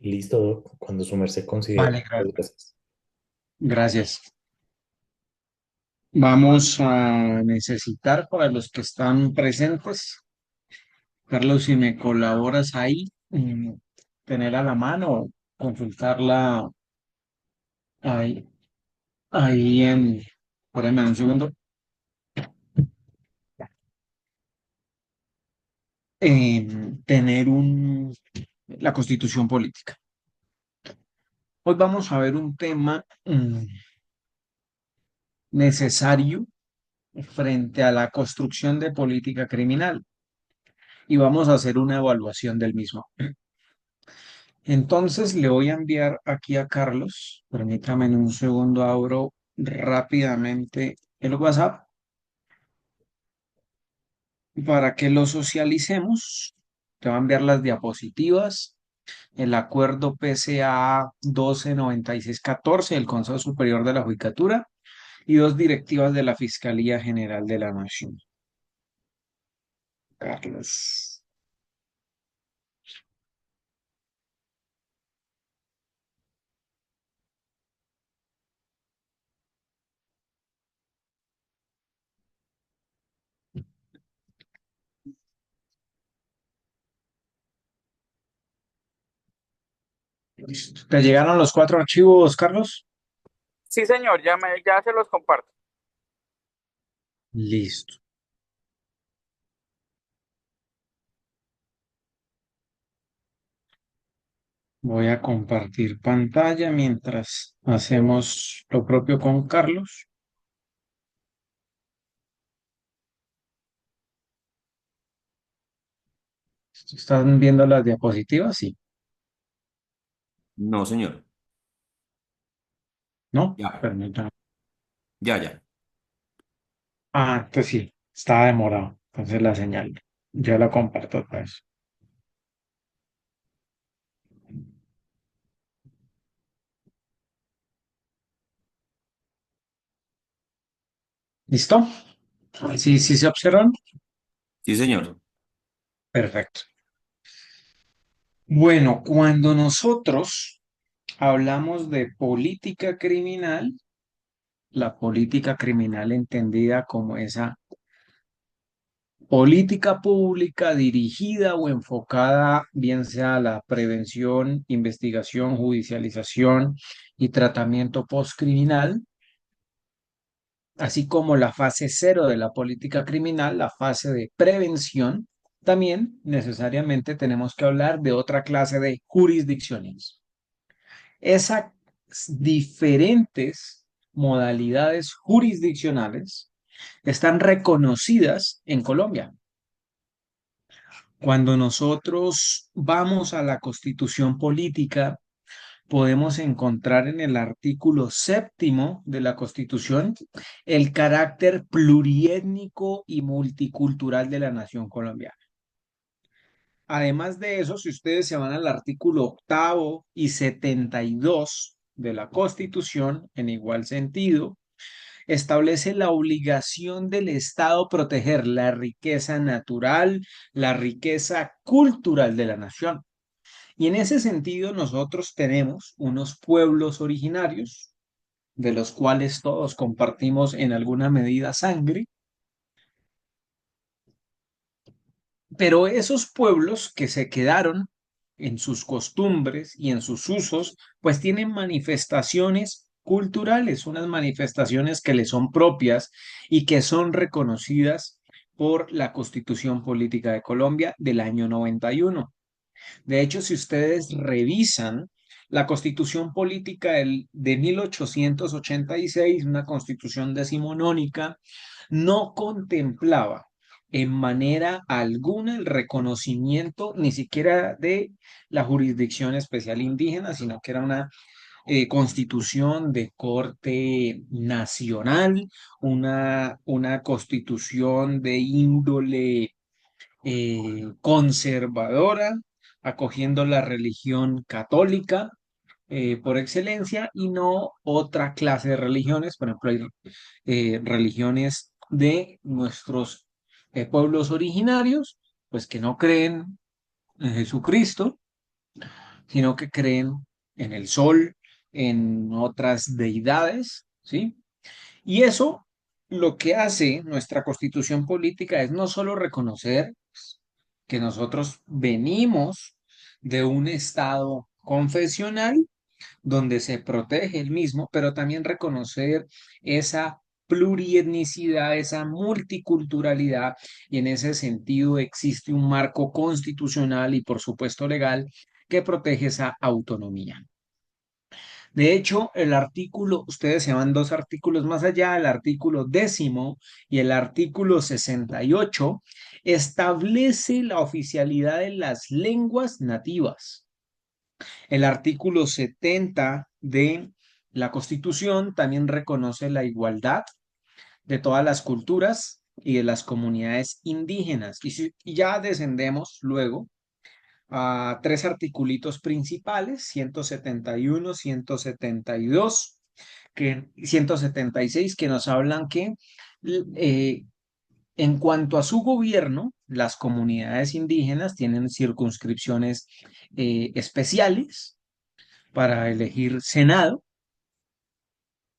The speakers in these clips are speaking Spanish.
Listo, cuando su merced considere. Vale, Muchas gracias. gracias. Vamos a necesitar para los que están presentes, Carlos, si me colaboras ahí, tener a la mano, consultarla ahí, ahí en, espérame un segundo, tener la constitución política. Hoy vamos a ver un tema necesario frente a la construcción de política criminal y vamos a hacer una evaluación del mismo. Entonces le voy a enviar aquí a Carlos, permítame en un segundo, abro rápidamente el WhatsApp para que lo socialicemos. Te va a enviar las diapositivas, el acuerdo PCA 129614 del Consejo Superior de la Judicatura y dos directivas de la Fiscalía General de la Nación. Carlos. Listo. ¿Te llegaron los cuatro archivos, Carlos? Sí, señor, ya se los comparto. Listo. Voy a compartir pantalla mientras hacemos lo propio con Carlos. ¿Están viendo las diapositivas? Sí. No, señor. ¿No? Ya, Permítame. ya. Entonces sí, estaba demorado. Entonces la señal. Ya la comparto otra vez. ¿Listo? Sí, sí se observan. Sí, señor. Perfecto. Bueno, cuando nosotros hablamos de política criminal, la política criminal entendida como esa política pública dirigida o enfocada, bien sea a la prevención, investigación, judicialización y tratamiento postcriminal, así como la fase cero de la política criminal, la fase de prevención, también necesariamente tenemos que hablar de otra clase de jurisdicciones. Esas diferentes modalidades jurisdiccionales están reconocidas en Colombia. Cuando nosotros vamos a la Constitución Política, podemos encontrar en el artículo séptimo de la Constitución el carácter pluriétnico y multicultural de la nación colombiana. Además de eso, si ustedes se van al artículo octavo y 72 de la Constitución, en igual sentido, establece la obligación del Estado proteger la riqueza natural, la riqueza cultural de la nación. Y en ese sentido, nosotros tenemos unos pueblos originarios, de los cuales todos compartimos en alguna medida sangre, pero esos pueblos que se quedaron en sus costumbres y en sus usos, pues tienen manifestaciones culturales, unas manifestaciones que le son propias y que son reconocidas por la Constitución Política de Colombia del año 91. De hecho, si ustedes revisan la Constitución Política de 1886, una constitución decimonónica, no contemplaba en manera alguna el reconocimiento ni siquiera de la jurisdicción especial indígena, sino que era una constitución de corte nacional, una constitución de índole conservadora, acogiendo la religión católica por excelencia y no otra clase de religiones. Por ejemplo, hay religiones de nuestros pueblos originarios, pues que no creen en Jesucristo, sino que creen en el sol, en otras deidades, ¿sí? Y eso lo que hace nuestra constitución política es no solo reconocer que nosotros venimos de un estado confesional donde se protege el mismo, pero también reconocer esa plurietnicidad, esa multiculturalidad, y en ese sentido existe un marco constitucional y por supuesto legal que protege esa autonomía. De hecho, el artículo, ustedes se van dos artículos más allá, el artículo 10 y el artículo 68 establece la oficialidad de las lenguas nativas. El artículo 70 de la Constitución también reconoce la igualdad de todas las culturas y de las comunidades indígenas. Y ya descendemos luego a tres articulitos principales: 171, 172, 176, que nos hablan que eh, en cuanto a su gobierno, las comunidades indígenas tienen circunscripciones especiales para elegir Senado,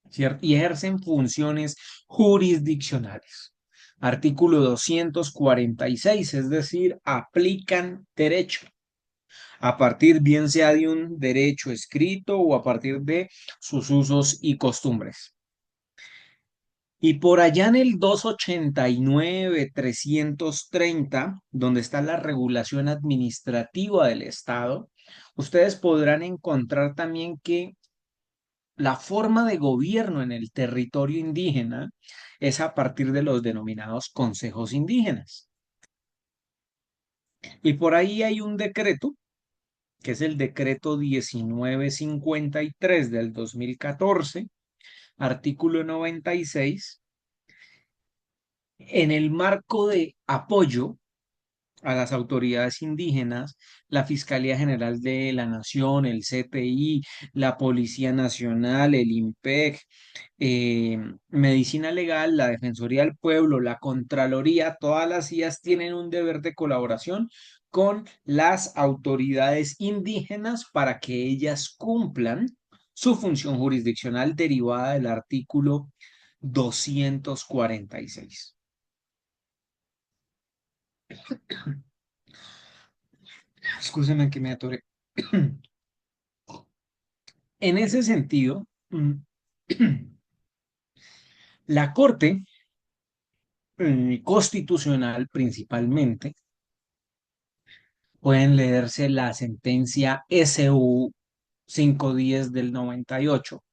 ¿cierto? Y ejercen funciones jurisdiccionales. Artículo 246, es decir, aplican derecho a partir bien sea de un derecho escrito o a partir de sus usos y costumbres. Y por allá en el 289, 330, donde está la regulación administrativa del Estado, ustedes podrán encontrar también que la forma de gobierno en el territorio indígena es a partir de los denominados consejos indígenas. Y por ahí hay un decreto, que es el decreto 1953 del 2014, artículo 96, en el marco de apoyo a las autoridades indígenas, la Fiscalía General de la Nación, el CTI, la Policía Nacional, el IMPEC, Medicina Legal, la Defensoría del Pueblo, la Contraloría, todas las IAS tienen un deber de colaboración con las autoridades indígenas para que ellas cumplan su función jurisdiccional derivada del artículo 246. Escúcheme que me atoré. En ese sentido, la Corte Constitucional principalmente pueden leerse la sentencia SU 510 del 98,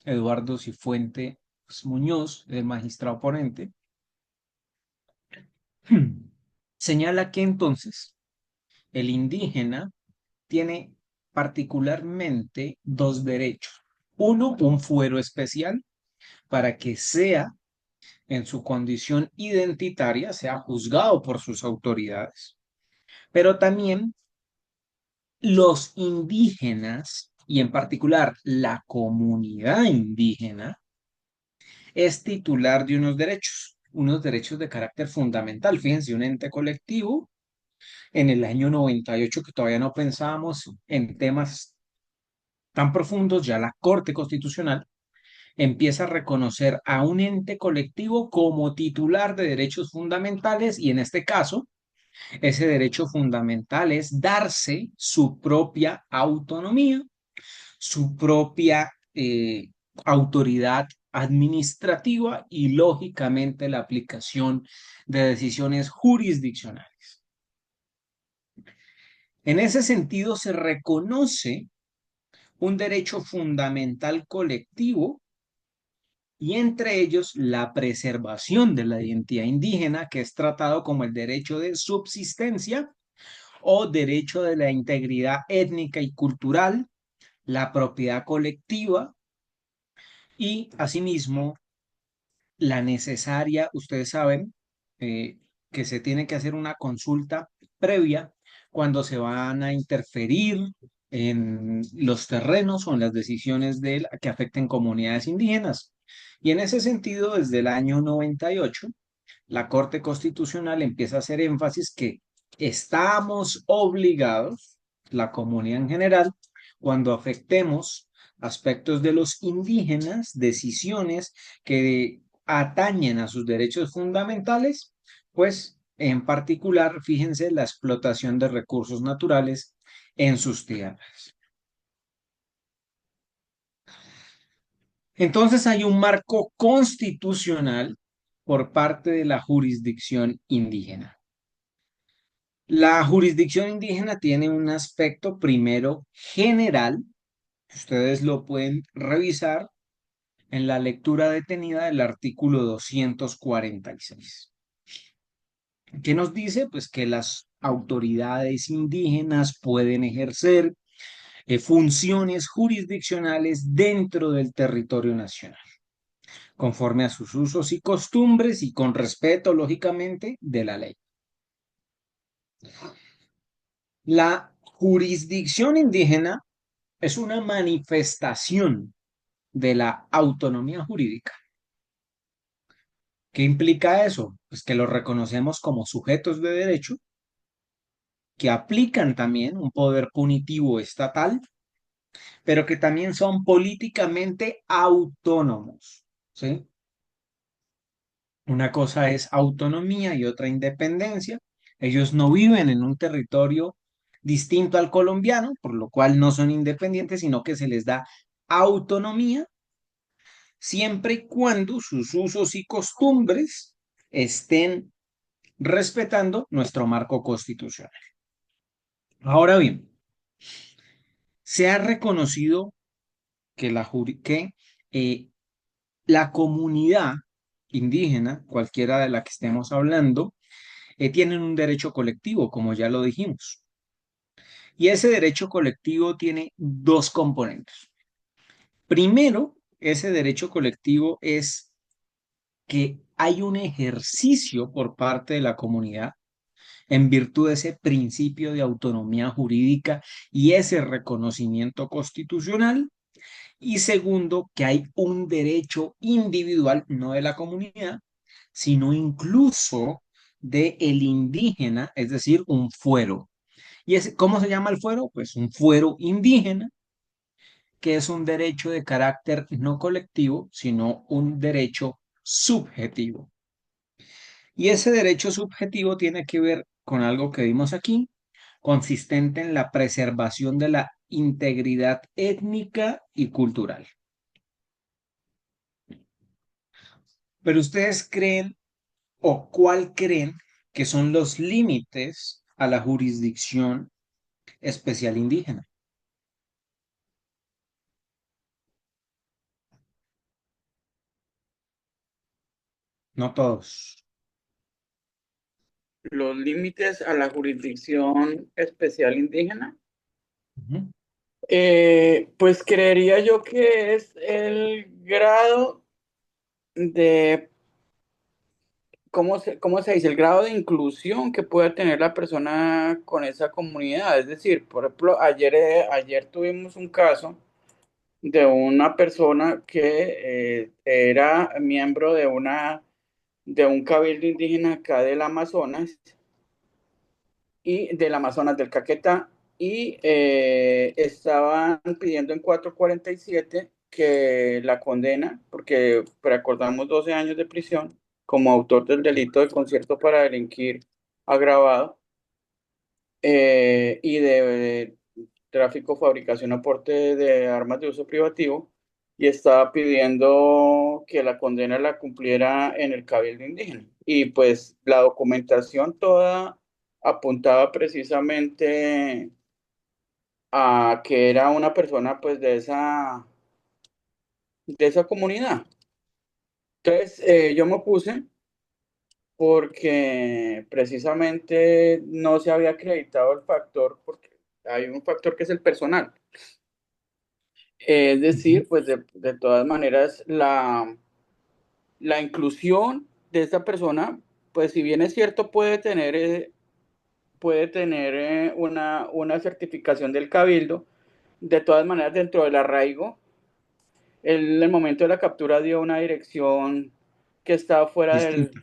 Eduardo Cifuentes Muñoz, el magistrado ponente, señala que entonces el indígena tiene particularmente dos derechos. Uno, un fuero especial para que sea en su condición identitaria, sea juzgado por sus autoridades, pero también los indígenas, y en particular la comunidad indígena, es titular de unos derechos de carácter fundamental. Fíjense, un ente colectivo en el año 98, que todavía no pensábamos en temas tan profundos, ya la Corte Constitucional empieza a reconocer a un ente colectivo como titular de derechos fundamentales, y en este caso, ese derecho fundamental es darse su propia autonomía, su propia autoridad administrativa y, lógicamente, la aplicación de decisiones jurisdiccionales. En ese sentido, se reconoce un derecho fundamental colectivo, y entre ellos la preservación de la identidad indígena, que es tratado como el derecho de subsistencia o derecho de la integridad étnica y cultural, la propiedad colectiva y, asimismo, la necesaria, ustedes saben, que se tiene que hacer una consulta previa cuando se van a interferir en los terrenos o en las decisiones que afecten comunidades indígenas. Y en ese sentido, desde el año 98, la Corte Constitucional empieza a hacer énfasis que estamos obligados la comunidad en general, cuando afectemos aspectos de los indígenas, decisiones que atañen a sus derechos fundamentales, pues en particular, fíjense, la explotación de recursos naturales en sus tierras. Entonces hay un marco constitucional por parte de la jurisdicción indígena. La jurisdicción indígena tiene un aspecto primero general, que ustedes lo pueden revisar en la lectura detenida del artículo 246. ¿Qué nos dice? Pues que las autoridades indígenas pueden ejercer funciones jurisdiccionales dentro del territorio nacional, conforme a sus usos y costumbres y con respeto, lógicamente, de la ley. La jurisdicción indígena es una manifestación de la autonomía jurídica. ¿Qué implica eso? Pues que los reconocemos como sujetos de derecho, que aplican también un poder punitivo estatal, pero que también son políticamente autónomos, ¿sí? Una cosa es autonomía y otra independencia. Ellos no viven en un territorio distinto al colombiano, por lo cual no son independientes, sino que se les da autonomía siempre y cuando sus usos y costumbres estén respetando nuestro marco constitucional. Ahora bien, se ha reconocido que eh, la comunidad indígena, cualquiera de la que estemos hablando, tienen un derecho colectivo, como ya lo dijimos. Y ese derecho colectivo tiene dos componentes. Primero, ese derecho colectivo es que hay un ejercicio por parte de la comunidad en virtud de ese principio de autonomía jurídica y ese reconocimiento constitucional. Y segundo, que hay un derecho individual, no de la comunidad, sino incluso de el indígena, es decir, un fuero. ¿Cómo se llama el fuero? Pues un fuero indígena, que es un derecho de carácter no colectivo, sino un derecho subjetivo. Y ese derecho subjetivo tiene que ver con algo que vimos aquí, consistente en la preservación de la integridad étnica y cultural. Pero ustedes creen o cuál creen que son los límites a la jurisdicción especial indígena. No todos. Los límites a la jurisdicción especial indígena. Ujú. Pues creería yo que es el grado de, cómo se dice? El grado de inclusión que puede tener la persona con esa comunidad. Es decir, por ejemplo, ayer tuvimos un caso de una persona que era miembro de un cabildo indígena acá del Amazonas y del Amazonas del Caquetá y estaban pidiendo en 447 que la condena, porque recordamos 12 años de prisión como autor del delito de concierto para delinquir agravado y de tráfico, fabricación, aporte de armas de uso privativo, y estaba pidiendo que la condena la cumpliera en el cabildo indígena. Y pues la documentación toda apuntaba precisamente a que era una persona pues de esa comunidad. Entonces yo me opuse porque precisamente no se había acreditado el factor, porque hay un factor que es el personal. Es Ujú. decir, pues de todas maneras, la inclusión de esta persona, pues si bien es cierto, puede tener una certificación del cabildo, de todas maneras, dentro del arraigo, él en el momento de la captura dio una dirección que estaba fuera Distinto.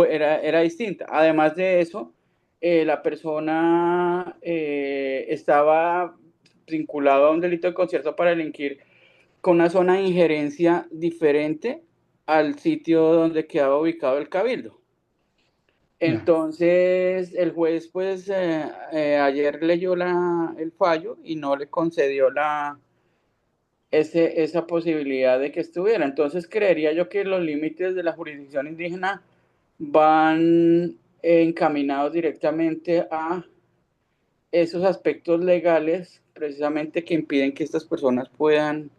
era distinta. Además de eso, la persona estaba vinculado a un delito de concierto para delinquir con una zona de injerencia diferente al sitio donde quedaba ubicado el cabildo. Ya. Entonces, el juez, pues, ayer leyó el fallo y no le concedió esa posibilidad de que estuviera. Entonces, creería yo que los límites de la jurisdicción indígena van encaminados directamente a esos aspectos legales, precisamente que impiden que estas personas puedan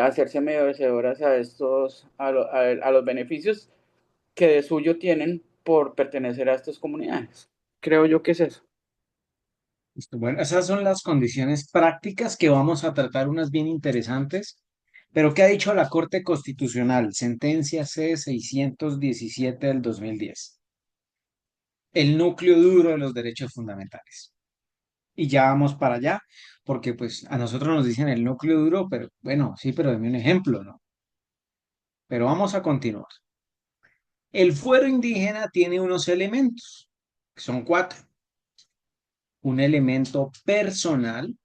hacerse merecedoras a los beneficios que de suyo tienen por pertenecer a estas comunidades. Creo yo que es eso. Listo. Bueno, esas son las condiciones prácticas que vamos a tratar, unas bien interesantes. Pero ¿qué ha dicho la Corte Constitucional? Sentencia C-617 del 2010. El núcleo duro de los derechos fundamentales. Y ya vamos para allá, porque pues a nosotros nos dicen el núcleo duro, pero bueno, sí, pero deme un ejemplo, ¿no? Pero vamos a continuar. El fuero indígena tiene unos elementos, que son 4. Un elemento personal,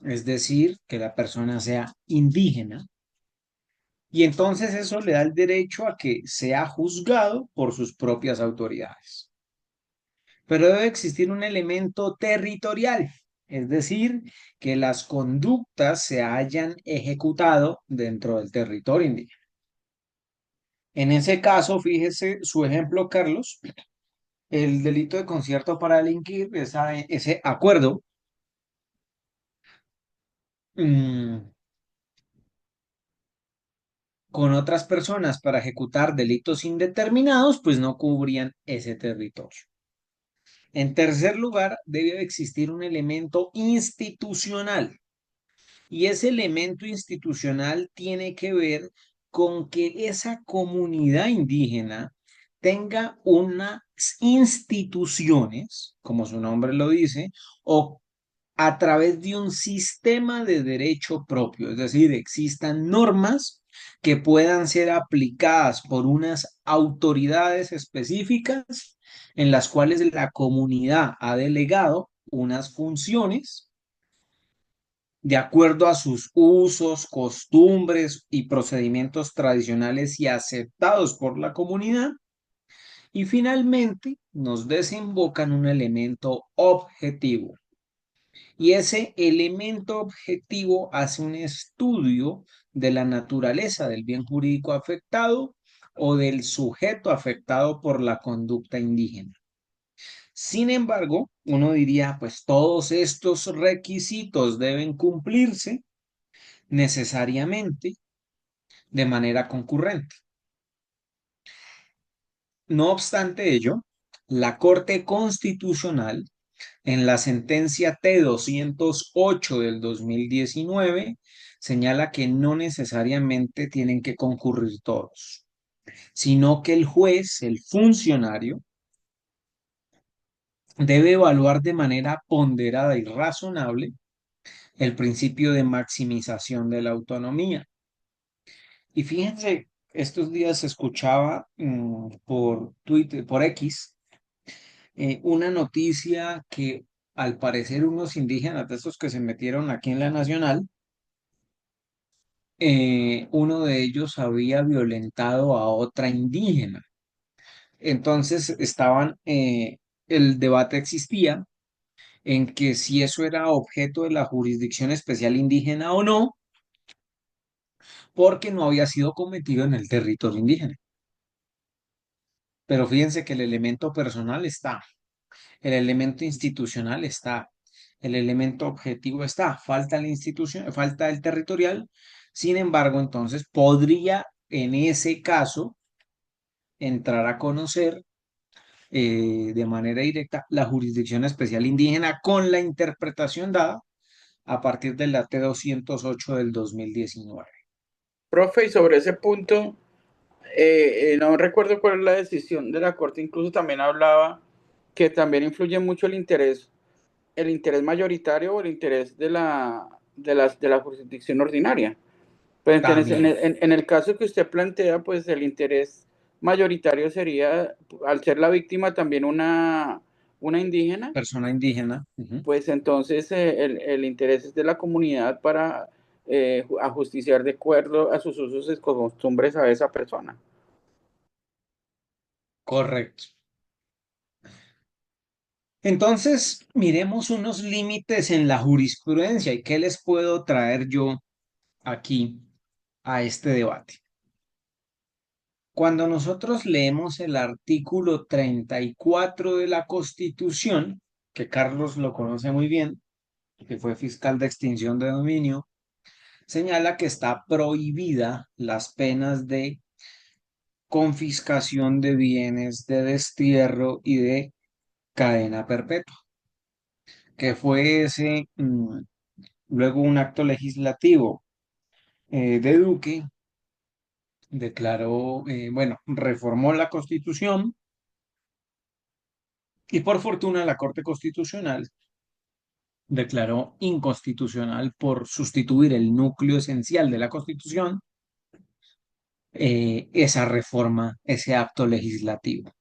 es decir, que la persona sea indígena, y entonces eso le da el derecho a que sea juzgado por sus propias autoridades. Pero debe existir un elemento territorial, es decir, que las conductas se hayan ejecutado dentro del territorio indígena. En ese caso, fíjese su ejemplo, Carlos, el delito de concierto para delinquir, ese acuerdo mm, con otras personas para ejecutar delitos indeterminados, pues no cubrían ese territorio. En tercer lugar, debe existir un elemento institucional. Y ese elemento institucional tiene que ver con que esa comunidad indígena tenga unas instituciones, como su nombre lo dice, o a través de un sistema de derecho propio, es decir, existan normas que puedan ser aplicadas por unas autoridades específicas en las cuales la comunidad ha delegado unas funciones de acuerdo a sus usos, costumbres y procedimientos tradicionales y aceptados por la comunidad. Y finalmente nos desembocan un elemento objetivo. Y ese elemento objetivo hace un estudio de la naturaleza del bien jurídico afectado o del sujeto afectado por la conducta indígena. Sin embargo, uno diría, pues todos estos requisitos deben cumplirse necesariamente de manera concurrente. No obstante ello, la Corte Constitucional, en la sentencia T-208 del 2019, señala que no necesariamente tienen que concurrir todos, sino que el juez, el funcionario, debe evaluar de manera ponderada y razonable el principio de maximización de la autonomía. Y fíjense, estos días escuchaba por Twitter, por X, una noticia que al parecer unos indígenas de estos que se metieron aquí en la Nacional, uno de ellos había violentado a otra indígena. Entonces el debate existía en que si eso era objeto de la jurisdicción especial indígena o no, porque no había sido cometido en el territorio indígena. Pero fíjense que el elemento personal está, el elemento institucional está, el elemento objetivo está, falta la institución, falta el territorial. Sin embargo, entonces podría en ese caso entrar a conocer de manera directa la jurisdicción especial indígena con la interpretación dada a partir de la T-208 del 2019. Profe, y sobre ese punto, no recuerdo cuál es la decisión de la Corte, incluso también hablaba que también influye mucho el interés mayoritario o el interés de la jurisdicción ordinaria. Pues entonces, en También. el, en el caso que usted plantea, pues el interés mayoritario sería, al ser la víctima, también una indígena, persona indígena. Ujú. pues entonces el interés es de la comunidad para ajusticiar de acuerdo a sus usos y costumbres a esa persona. Correcto. Entonces, miremos unos límites en la jurisprudencia y qué les puedo traer yo aquí a este debate. Cuando nosotros leemos el artículo 34 de la Constitución, que Carlos lo conoce muy bien, que fue fiscal de extinción de dominio, señala que está prohibida las penas de confiscación de bienes, de destierro y de cadena perpetua, que fue ese, luego un acto legislativo de Duque, declaró, bueno, reformó la Constitución y por fortuna la Corte Constitucional declaró inconstitucional por sustituir el núcleo esencial de la Constitución, esa reforma, ese acto legislativo.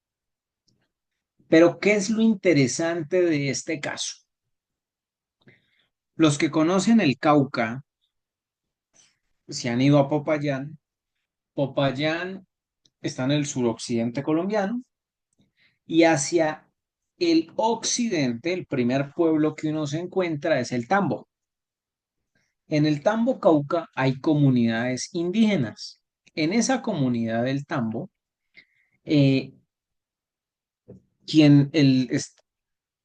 Pero, ¿qué es lo interesante de este caso? Los que conocen el Cauca, si han ido a Popayán, Popayán está en el suroccidente colombiano y hacia el occidente, el primer pueblo que uno se encuentra es el Tambo. En el Tambo Cauca hay comunidades indígenas. En esa comunidad del Tambo, eh, quien,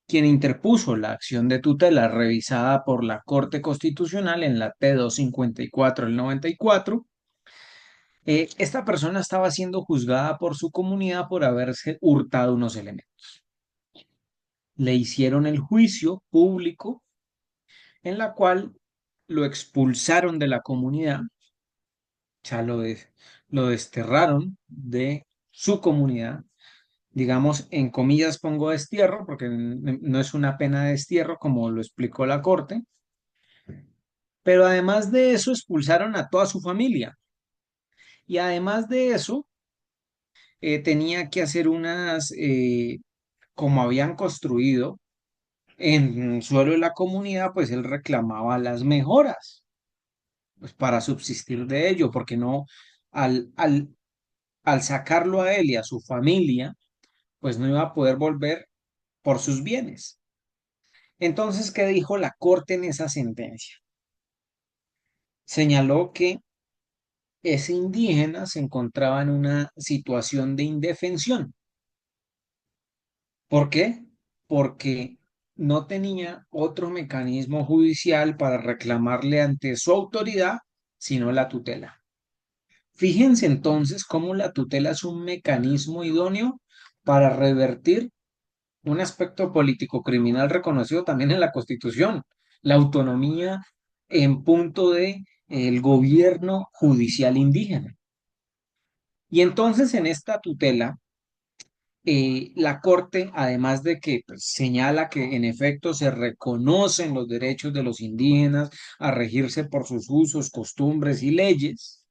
quien interpuso la acción de tutela revisada por la Corte Constitucional en la T-254 del 94, esta persona estaba siendo juzgada por su comunidad por haberse hurtado unos elementos. Le hicieron el juicio público en la cual lo expulsaron de la comunidad, o sea, lo desterraron de su comunidad. Digamos, en comillas pongo destierro, porque no es una pena de destierro como lo explicó la corte, pero además de eso expulsaron a toda su familia. Y además de eso, tenía que hacer unas, como habían construido en suelo de la comunidad, pues él reclamaba las mejoras, pues para subsistir de ello, porque no, al, al, al sacarlo a él y a su familia, pues no iba a poder volver por sus bienes. Entonces, ¿qué dijo la corte en esa sentencia? Señaló que ese indígena se encontraba en una situación de indefensión. ¿Por qué? Porque no tenía otro mecanismo judicial para reclamarle ante su autoridad, sino la tutela. Fíjense entonces cómo la tutela es un mecanismo idóneo para revertir un aspecto político criminal reconocido también en la Constitución, la autonomía en punto de el gobierno judicial indígena. Y entonces en esta tutela, la Corte, además de que pues, señala que en efecto se reconocen los derechos de los indígenas a regirse por sus usos, costumbres y leyes,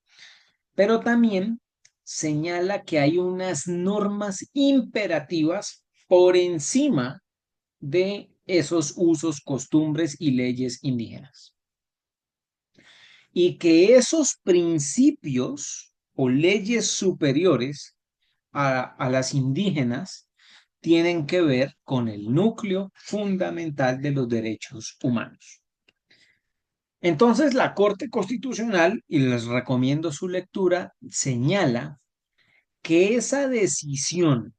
pero también señala que hay unas normas imperativas por encima de esos usos, costumbres y leyes indígenas. Y que esos principios o leyes superiores a las indígenas tienen que ver con el núcleo fundamental de los derechos humanos. Entonces, la Corte Constitucional, y les recomiendo su lectura, señala que esa decisión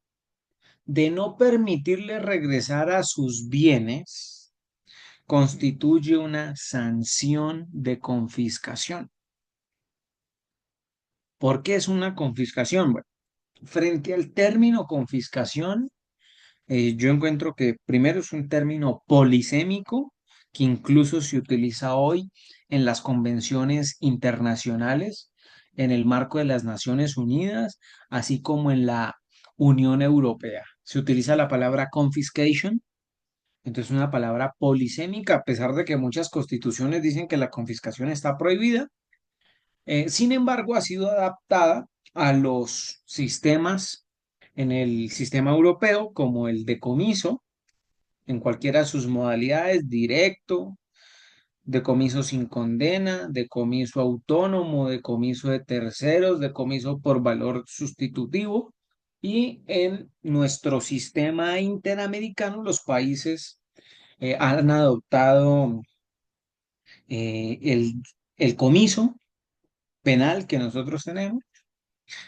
de no permitirle regresar a sus bienes constituye una sanción de confiscación. ¿Por qué es una confiscación? Bueno, frente al término confiscación, yo encuentro que primero es un término polisémico que incluso se utiliza hoy en las convenciones internacionales, en el marco de las Naciones Unidas, así como en la Unión Europea. Se utiliza la palabra confiscation, entonces una palabra polisémica, a pesar de que muchas constituciones dicen que la confiscación está prohibida. Sin embargo, ha sido adaptada a los sistemas en el sistema europeo, como el decomiso, en cualquiera de sus modalidades, directo, decomiso sin condena, decomiso autónomo, decomiso de terceros, decomiso por valor sustitutivo. Y en nuestro sistema interamericano, los países han adoptado el comiso penal que nosotros tenemos,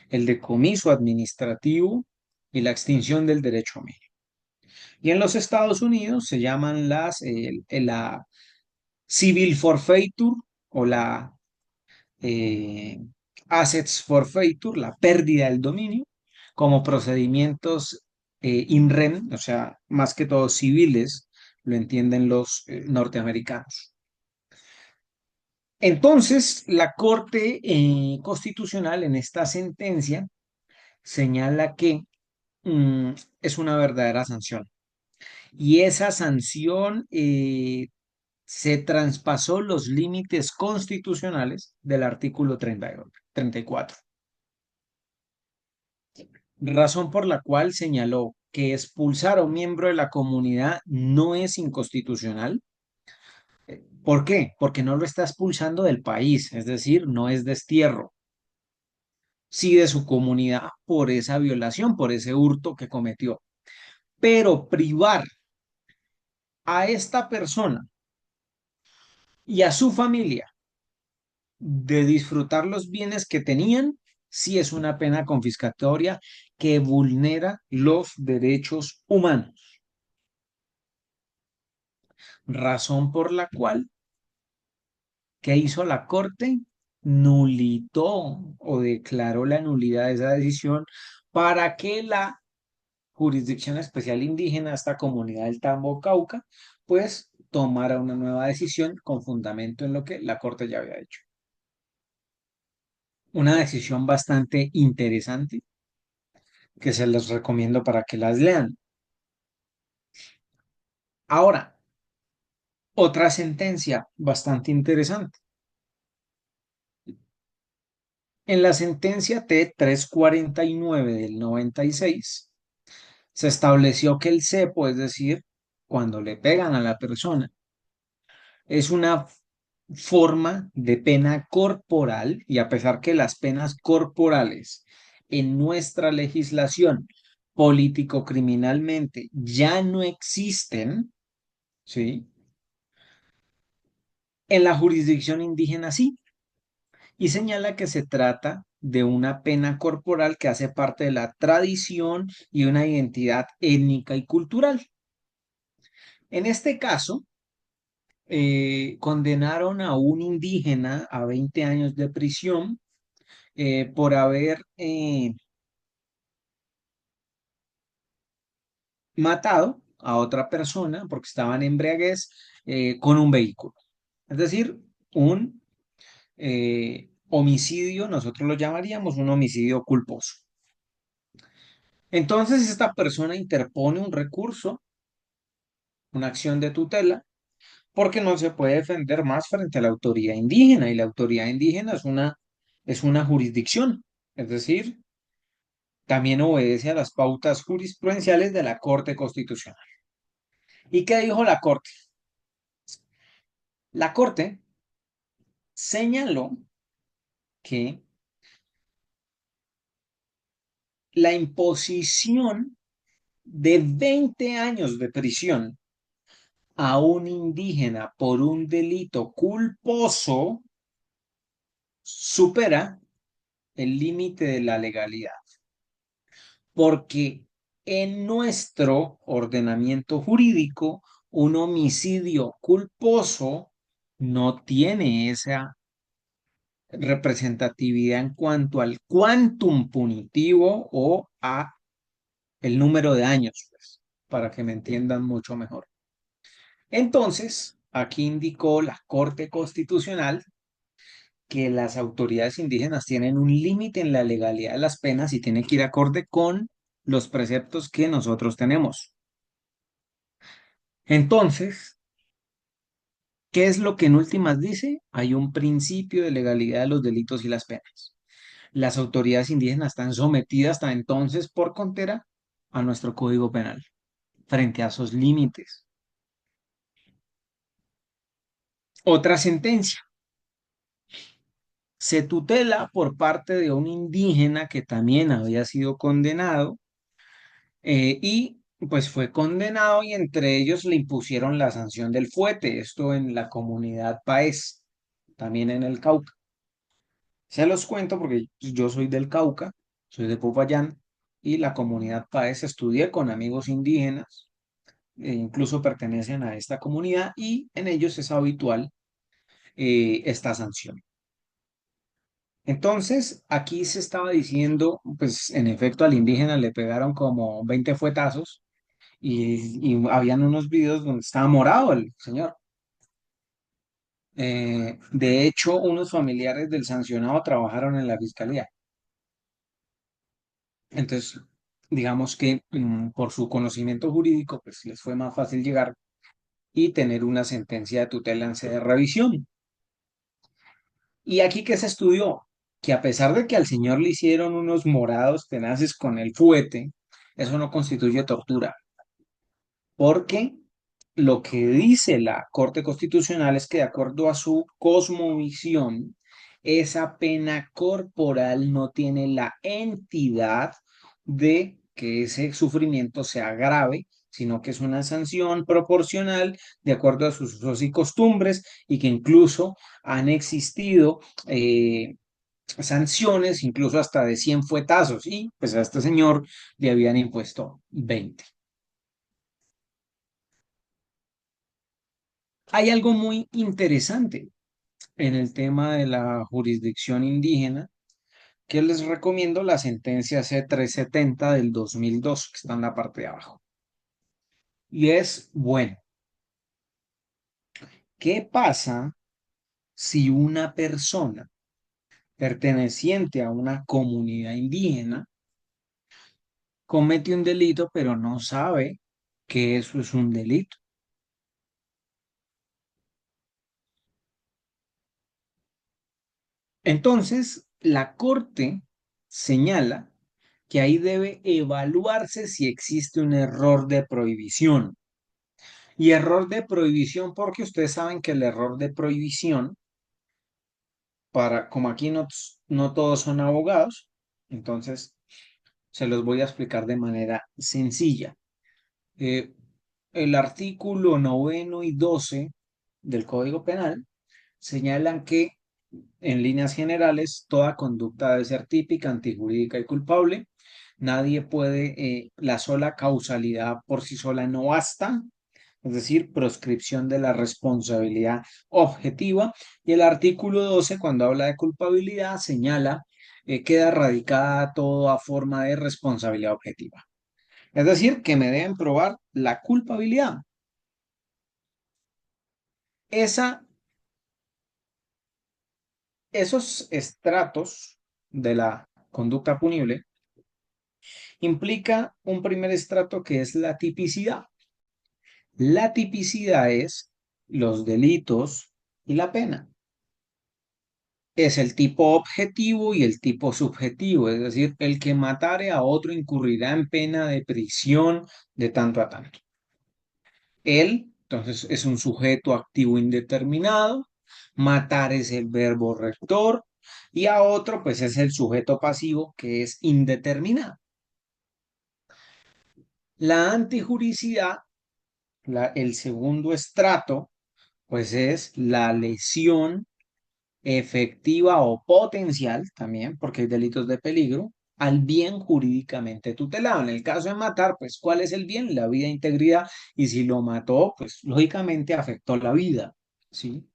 el decomiso administrativo y la extinción del derecho mínimo. Y en los Estados Unidos se llaman la civil forfeiture o la eh, assets forfeiture, la pérdida del dominio, como procedimientos in rem, o sea, más que todo civiles, lo entienden los norteamericanos. Entonces, la Corte Constitucional en esta sentencia señala que mm, es una verdadera sanción. Y esa sanción se traspasó los límites constitucionales del artículo 34. Razón por la cual señaló que expulsar a un miembro de la comunidad no es inconstitucional. ¿Por qué? Porque no lo está expulsando del país, es decir, no es destierro, sí de su comunidad por esa violación, por ese hurto que cometió. Pero privar a esta persona y a su familia de disfrutar los bienes que tenían, sí es una pena confiscatoria que vulnera los derechos humanos. Razón por la cual, ¿qué hizo la Corte? Nulitó o declaró la nulidad de esa decisión para que la Jurisdicción Especial Indígena, esta comunidad del Tambo Cauca, pues tomara una nueva decisión con fundamento en lo que la Corte ya había hecho. Una decisión bastante interesante que se los recomiendo para que las lean. Ahora, otra sentencia bastante interesante. En la sentencia T-349 del 96, se estableció que el cepo, es decir, cuando le pegan a la persona, es una forma de pena corporal y a pesar que las penas corporales en nuestra legislación político-criminalmente ya no existen, ¿sí? En la jurisdicción indígena sí, y señala que se trata de una pena corporal que hace parte de la tradición y una identidad étnica y cultural. En este caso, condenaron a un indígena a 20 años de prisión por haber matado a otra persona porque estaban en embriaguez con un vehículo. Es decir, un homicidio, nosotros lo llamaríamos un homicidio culposo. Entonces, esta persona interpone un recurso, una acción de tutela, porque no se puede defender más frente a la autoridad indígena, y la autoridad indígena es una jurisdicción, es decir, también obedece a las pautas jurisprudenciales de la Corte Constitucional. ¿Y qué dijo la Corte? La Corte señaló que la imposición de 20 años de prisión a un indígena por un delito culposo supera el límite de la legalidad, porque en nuestro ordenamiento jurídico un homicidio culposo no tiene esa representatividad en cuanto al quantum punitivo o a el número de años, pues, para que me entiendan mucho mejor. Entonces, aquí indicó la Corte Constitucional que las autoridades indígenas tienen un límite en la legalidad de las penas y tiene que ir acorde con los preceptos que nosotros tenemos. Entonces, ¿qué es lo que en últimas dice? Hay un principio de legalidad de los delitos y las penas. Las autoridades indígenas están sometidas hasta entonces por contera a nuestro Código Penal frente a esos límites. Otra sentencia. Se tutela por parte de un indígena que también había sido condenado y pues fue condenado y entre ellos le impusieron la sanción del fuete, esto en la comunidad Paez, también en el Cauca. Se los cuento porque yo soy del Cauca, soy de Popayán y la comunidad Paez estudié con amigos indígenas, incluso pertenecen a esta comunidad y en ellos es habitual esta sanción. Entonces, aquí se estaba diciendo, pues en efecto al indígena le pegaron como 20 fuetazos y habían unos videos donde estaba morado el señor. De hecho, unos familiares del sancionado trabajaron en la fiscalía. Entonces, digamos que por su conocimiento jurídico, pues les fue más fácil llegar y tener una sentencia de tutela en sede de revisión. Y aquí que se estudió, que a pesar de que al señor le hicieron unos morados tenaces con el fuete, eso no constituye tortura, porque lo que dice la Corte Constitucional es que de acuerdo a su cosmovisión, esa pena corporal no tiene la entidad de que ese sufrimiento sea grave, sino que es una sanción proporcional de acuerdo a sus usos y costumbres y que incluso han existido sanciones, incluso hasta de 100 fuetazos, y pues a este señor le habían impuesto 20. Hay algo muy interesante en el tema de la jurisdicción indígena, que les recomiendo la sentencia C-370 del 2002, que está en la parte de abajo. Y es, bueno, ¿qué pasa si una persona perteneciente a una comunidad indígena comete un delito, pero no sabe que eso es un delito? Entonces, la Corte señala que ahí debe evaluarse si existe un error de prohibición. Y error de prohibición porque ustedes saben que el error de prohibición, como aquí no todos son abogados, entonces se los voy a explicar de manera sencilla. Eh, el artículo 9 y 12 del Código Penal señalan que en líneas generales, toda conducta debe ser típica, antijurídica y culpable. Nadie puede, la sola causalidad por sí sola no basta, es decir, proscripción de la responsabilidad objetiva. Y el artículo 12, cuando habla de culpabilidad, señala, queda radicada toda forma de responsabilidad objetiva. Es decir, que me deben probar la culpabilidad. Esa, esos estratos de la conducta punible implica un primer estrato que es la tipicidad. La tipicidad es los delitos y la pena. Es el tipo objetivo y el tipo subjetivo, es decir, el que matare a otro incurrirá en pena de prisión de tanto a tanto. Él, entonces, es un sujeto activo indeterminado, matar es el verbo rector y a otro, pues es el sujeto pasivo que es indeterminado. La antijuricidad, el segundo estrato, pues es la lesión efectiva o potencial también, porque hay delitos de peligro, al bien jurídicamente tutelado. En el caso de matar, pues, ¿cuál es el bien? La vida e integridad, y si lo mató, pues, lógicamente afectó la vida, ¿sí?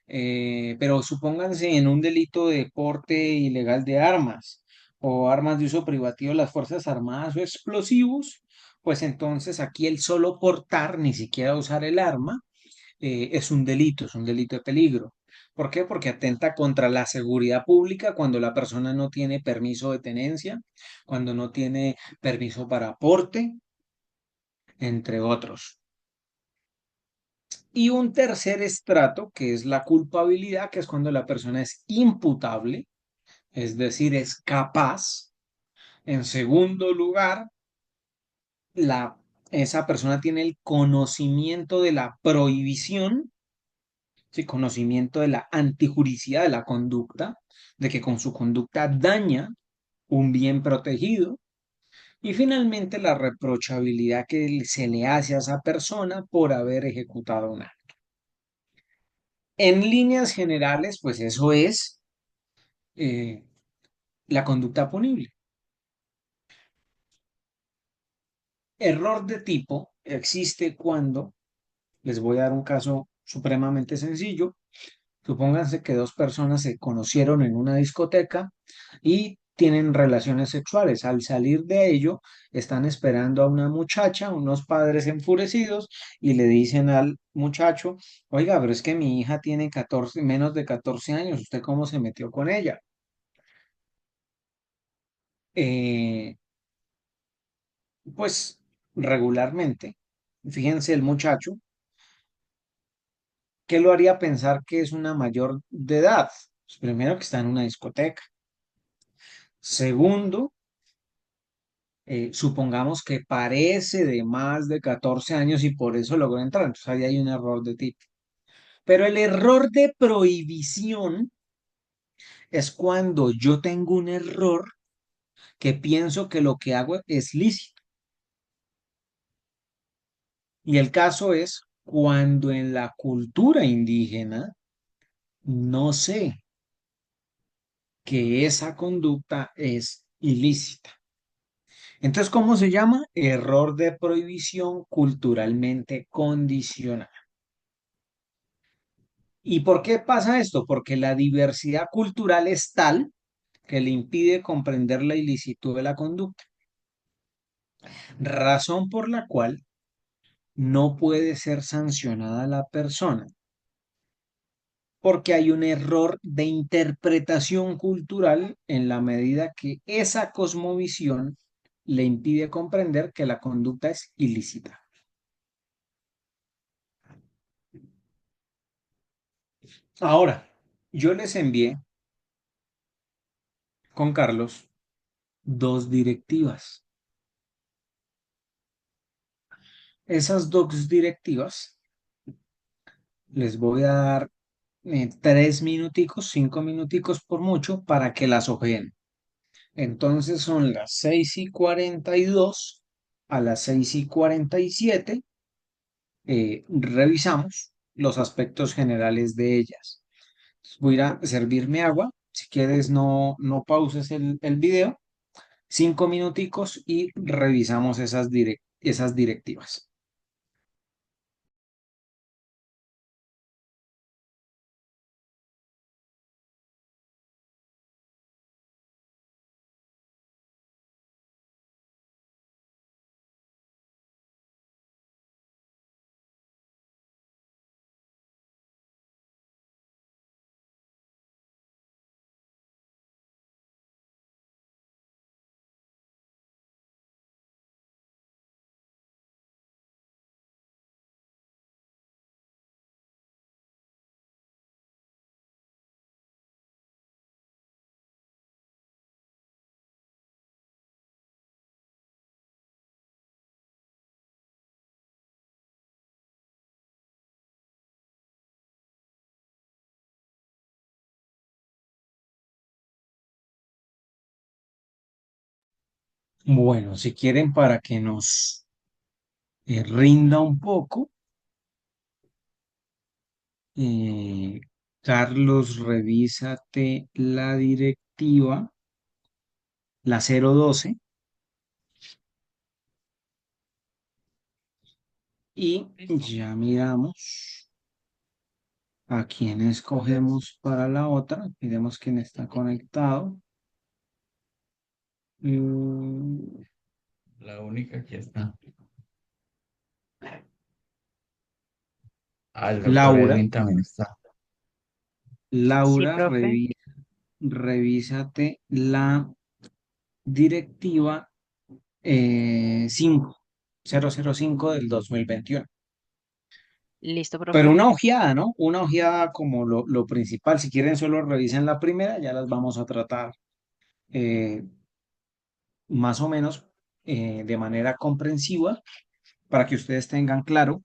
Pero supónganse en un delito de porte ilegal de armas o armas de uso privativo de las Fuerzas Armadas o explosivos, pues entonces aquí el solo portar, ni siquiera usar el arma, es un delito de peligro. ¿Por qué? Porque atenta contra la seguridad pública cuando la persona no tiene permiso de tenencia, cuando no tiene permiso para porte, entre otros. Y un tercer estrato, que es la culpabilidad, que es cuando la persona es imputable, es decir, es capaz. En segundo lugar, esa persona tiene el conocimiento de la prohibición ¿sí? Conocimiento de la antijuricidad de la conducta, de que con su conducta daña un bien protegido. Y finalmente la reprochabilidad que se le hace a esa persona por haber ejecutado un acto. En líneas generales, pues eso es eh, la conducta punible. Error de tipo existe cuando, les voy a dar un caso supremamente sencillo. Supónganse que dos personas se conocieron en una discoteca y tienen relaciones sexuales. Al salir de ello, están esperando a una muchacha, unos padres enfurecidos, y le dicen al muchacho, oiga, pero es que mi hija tiene 14, menos de 14 años, ¿usted cómo se metió con ella? Eh, pues regularmente, fíjense el muchacho, ¿qué lo haría pensar que es una mayor de edad? Pues primero que está en una discoteca. Segundo, supongamos que parece de más de 14 años y por eso logró entrar. Entonces ahí hay un error de tipo. Pero el error de prohibición es cuando yo tengo un error que pienso que lo que hago es lícito. Y el caso es cuando en la cultura indígena no sé que esa conducta es ilícita. Entonces, ¿cómo se llama? Error de prohibición culturalmente condicional. ¿Y por qué pasa esto? Porque la diversidad cultural es tal que le impide comprender la ilicitud de la conducta, razón por la cual no puede ser sancionada la persona, porque hay un error de interpretación cultural en la medida que esa cosmovisión le impide comprender que la conducta es ilícita. Ahora, yo les envié con Carlos dos directivas. Esas dos directivas les voy a dar 3 minuticos, 5 minuticos por mucho para que las ojeen. Entonces son las 6:42, a las 6:47 revisamos los aspectos generales de ellas. Voy a ir a servirme agua. Si quieres, no pauses el video. 5 minuticos y revisamos esas directivas. Bueno, si quieren para que nos rinda un poco, eh, Carlos, revísate la directiva, la 012, y ya miramos a quién escogemos para la otra. Miremos quién está conectado. Mm, La única que está. Ah, el doctor Laura, Edwin también está. Sí, Laura, profe. revísate la directiva 005 del 2021. Listo, Pero profe. una ojeada, ¿no? Una ojeada como lo principal. Si quieren, solo revisen la primera, ya las vamos a tratar eh, más o menos de manera comprensiva para que ustedes tengan claro,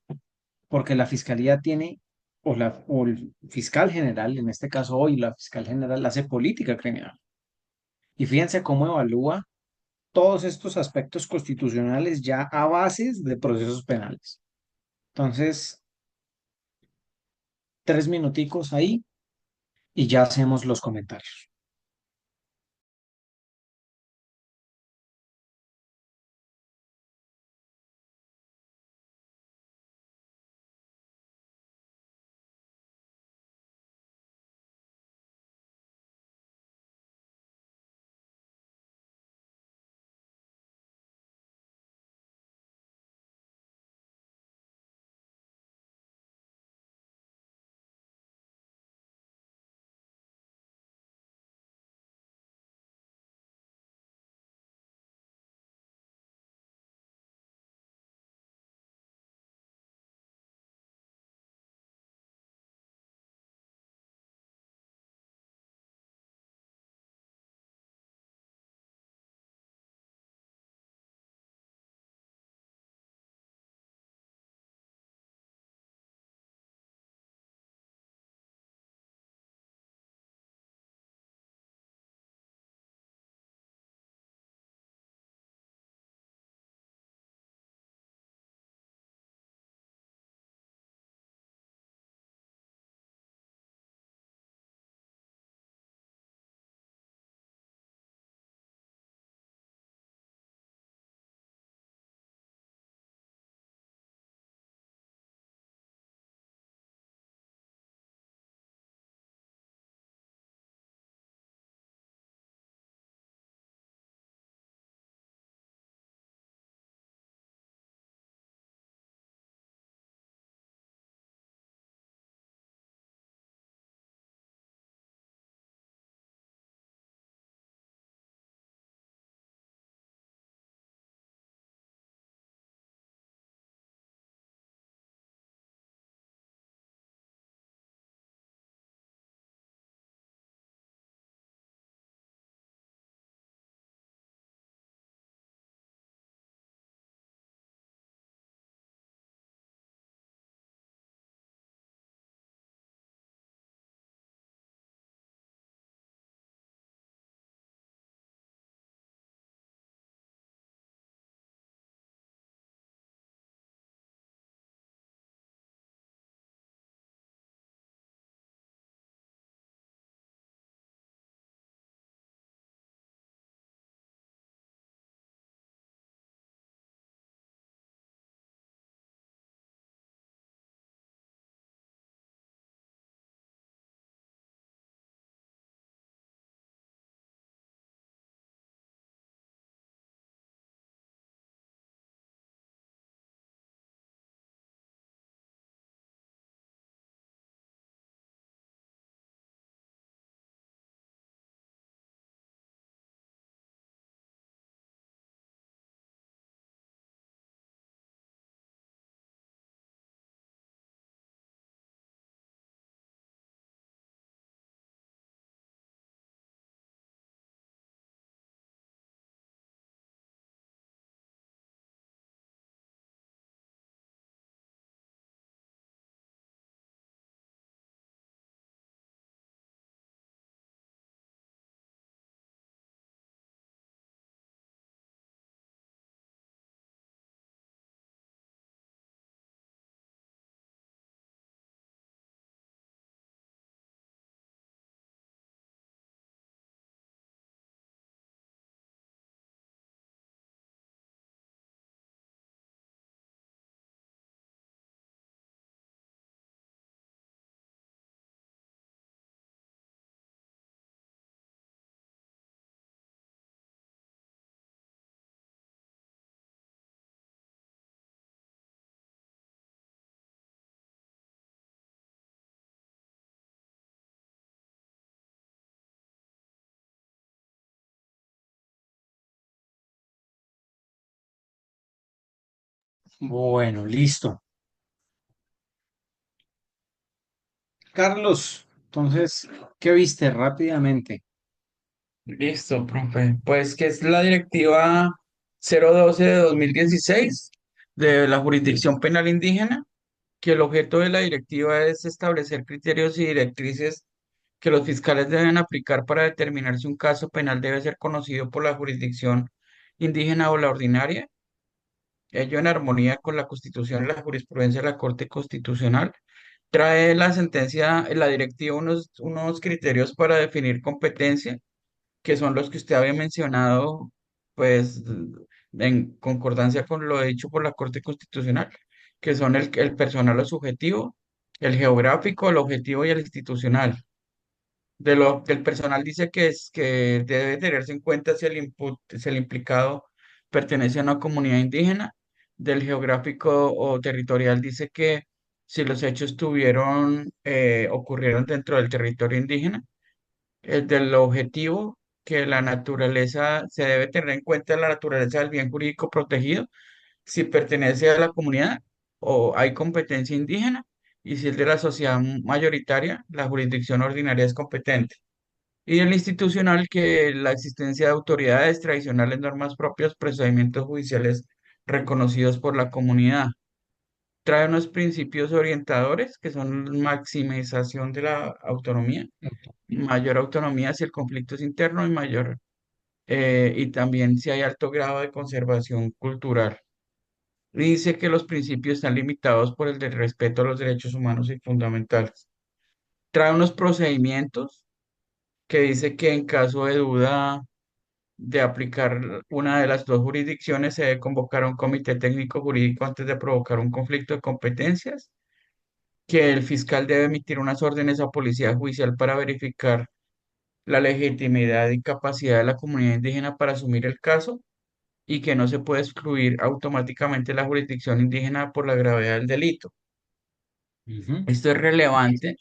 porque la fiscalía tiene o el fiscal general, en este caso hoy la fiscal general hace política criminal. Y fíjense cómo evalúa todos estos aspectos constitucionales ya a bases de procesos penales. Entonces, 3 minuticos ahí y ya hacemos los comentarios. Bueno, listo. Carlos, entonces, ¿qué viste rápidamente? Listo, profe. Pues que es la directiva 012 de 2016 de la jurisdicción penal indígena. que el objeto de la directiva es establecer criterios y directrices que los fiscales deben aplicar para determinar si un caso penal debe ser conocido por la jurisdicción indígena o la ordinaria, ello en armonía con la Constitución y la jurisprudencia de la Corte Constitucional. Trae la sentencia, la directiva, unos criterios para definir competencia, que son los que usted había mencionado, pues en concordancia con lo dicho por la Corte Constitucional, que son el personal o subjetivo, el geográfico, el objetivo y el institucional. Del personal dice que debe tenerse en cuenta si el implicado pertenece a una comunidad indígena. Del geográfico o territorial dice que si los hechos ocurrieron dentro del territorio indígena. El del objetivo, que la naturaleza, se debe tener en cuenta la naturaleza del bien jurídico protegido, si pertenece a la comunidad o hay competencia indígena, y si es de la sociedad mayoritaria, la jurisdicción ordinaria es competente. Y el institucional, que la existencia de autoridades tradicionales, normas propias, procedimientos judiciales reconocidos por la comunidad. Trae unos principios orientadores que son maximización de la autonomía, mayor autonomía si el conflicto es interno y y también si hay alto grado de conservación cultural. Y dice que los principios están limitados por el del respeto a los derechos humanos y fundamentales. Trae unos procedimientos que dice que en caso de duda de aplicar una de las dos jurisdicciones, se debe convocar a un comité técnico jurídico antes de provocar un conflicto de competencias, que el fiscal debe emitir unas órdenes a policía judicial para verificar la legitimidad y capacidad de la comunidad indígena para asumir el caso, y que no se puede excluir automáticamente la jurisdicción indígena por la gravedad del delito. Ujú. Esto es relevante,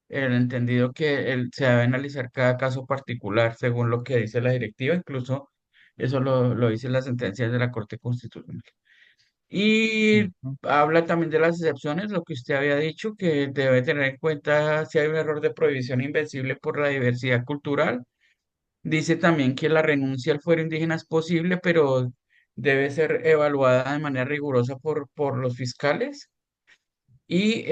el entendido que se debe analizar cada caso particular según lo que dice la directiva, incluso eso lo dice la sentencia de la Corte Constitucional. Y Ujú. habla también de las excepciones, lo que usted había dicho, que debe tener en cuenta si hay un error de prohibición invencible por la diversidad cultural. Dice también que la renuncia al fuero indígena es posible, pero debe ser evaluada de manera rigurosa por los fiscales, y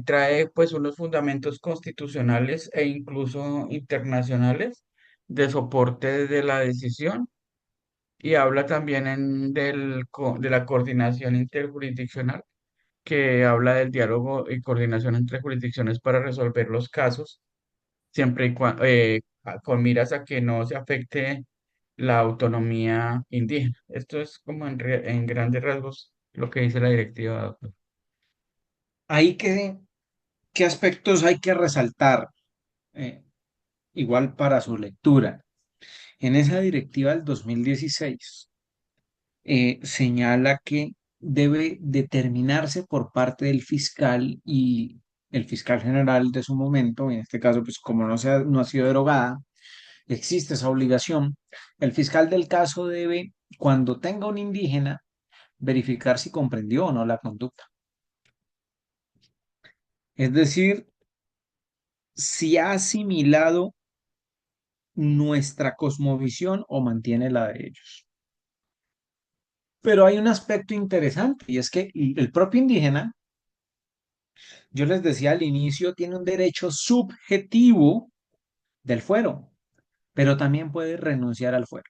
trae pues unos fundamentos constitucionales e incluso internacionales de soporte de la decisión, y habla también de la coordinación interjurisdiccional, que habla del diálogo y coordinación entre jurisdicciones para resolver los casos, siempre y cuando, con miras a que no se afecte la autonomía indígena. Esto es como en grandes rasgos lo que dice la directiva, doctor. Ahí ¿qué aspectos hay que resaltar? Eh, igual para su lectura. En esa directiva del 2016 señala que debe determinarse por parte del fiscal y el fiscal general de su momento, en este caso, pues como no ha sido derogada, existe esa obligación. El fiscal del caso debe, cuando tenga un indígena, verificar si comprendió o no la conducta. Es decir, si ha asimilado nuestra cosmovisión o mantiene la de ellos. Pero hay un aspecto interesante y es que el propio indígena, yo les decía al inicio, tiene un derecho subjetivo del fuero, pero también puede renunciar al fuero.